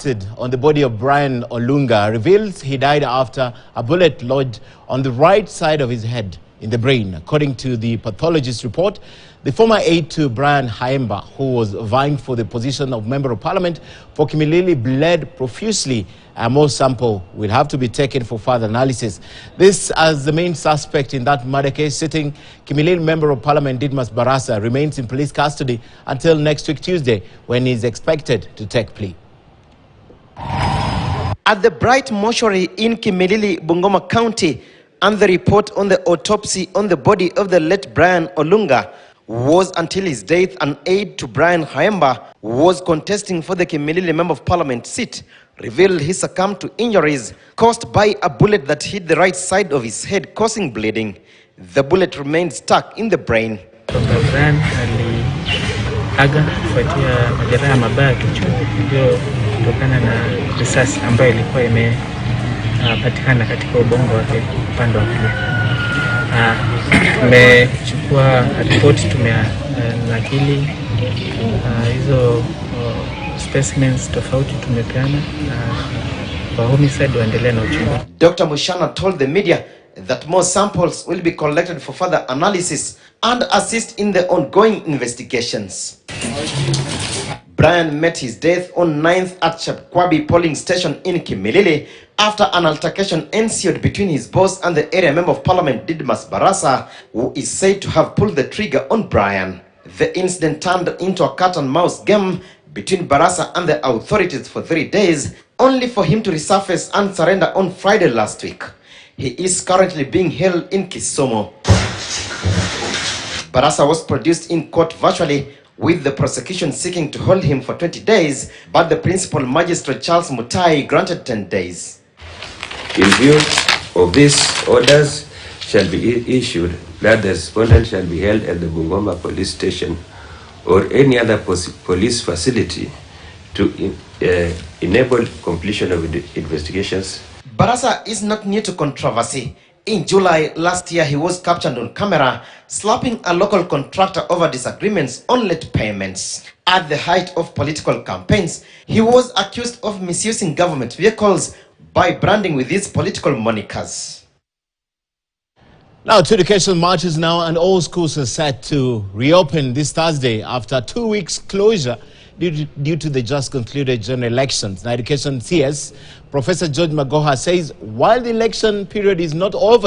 On the body of Brian Olunga reveals he died after a bullet lodged on the right side of his head in the brain. According to the pathologist report, the former aide to Brian Haemba, who was vying for the position of Member of Parliament for Kimilili, bled profusely. A more sample will have to be taken for further analysis. This as the main suspect in that murder case, sitting Kimilili Member of Parliament Didmas Barasa remains in police custody until next week Tuesday, when he is expected to take plea. At the Bright Mortuary in Kimilili, Bungoma County, and the report on the autopsy on the body of the late Brian Olunga was until his death an aide to Brian Haemba, who was contesting for the Kimilili Member of Parliament seat, revealed he succumbed to injuries caused by a bullet that hit the right side of his head, causing bleeding. The bullet remained stuck in the brain. Brian aliaga kufuatia majeraha mabaya kichwa kutokana na risasi ambayo ilikuwa imepatikana katika ubongo wake upande wa kulia. Tumechukua ripoti, tumenakili hizo specimens tofauti tumepeana kwa homicide waendelea na uchunguzi. Dr. Mushana told the media that more samples will be collected for further analysis and assist in the ongoing investigations. Brian met his death on 9th at Chepkwabi polling station in Kimilili after an altercation ensued between his boss and the area Member of Parliament Didmas Barasa, who is said to have pulled the trigger on Brian. The incident turned into a cat-and-mouse game between Barasa and the authorities for 3 days, only for him to resurface and surrender on Friday last week. He is currently being held in Kisumu. Barasa was produced in court virtually, with the prosecution seeking to hold him for 20 days, but the principal magistrate Charles Mutai granted 10 days. In view of these orders shall be issued that the respondent shall be held at the Bungoma police station or any other police facility to enable completion of the investigations. Barasa is not new to controversy. In July last year, he was captured on camera slapping a local contractor over disagreements on late payments. At the height of political campaigns, he was accused of misusing government vehicles by branding with his political monikers. Now, two education marches now, and all schools are set to reopen this Thursday after 2 weeks closure due to the just concluded general elections. Now, Education CS Professor George Magoha says while the election period is not over yet,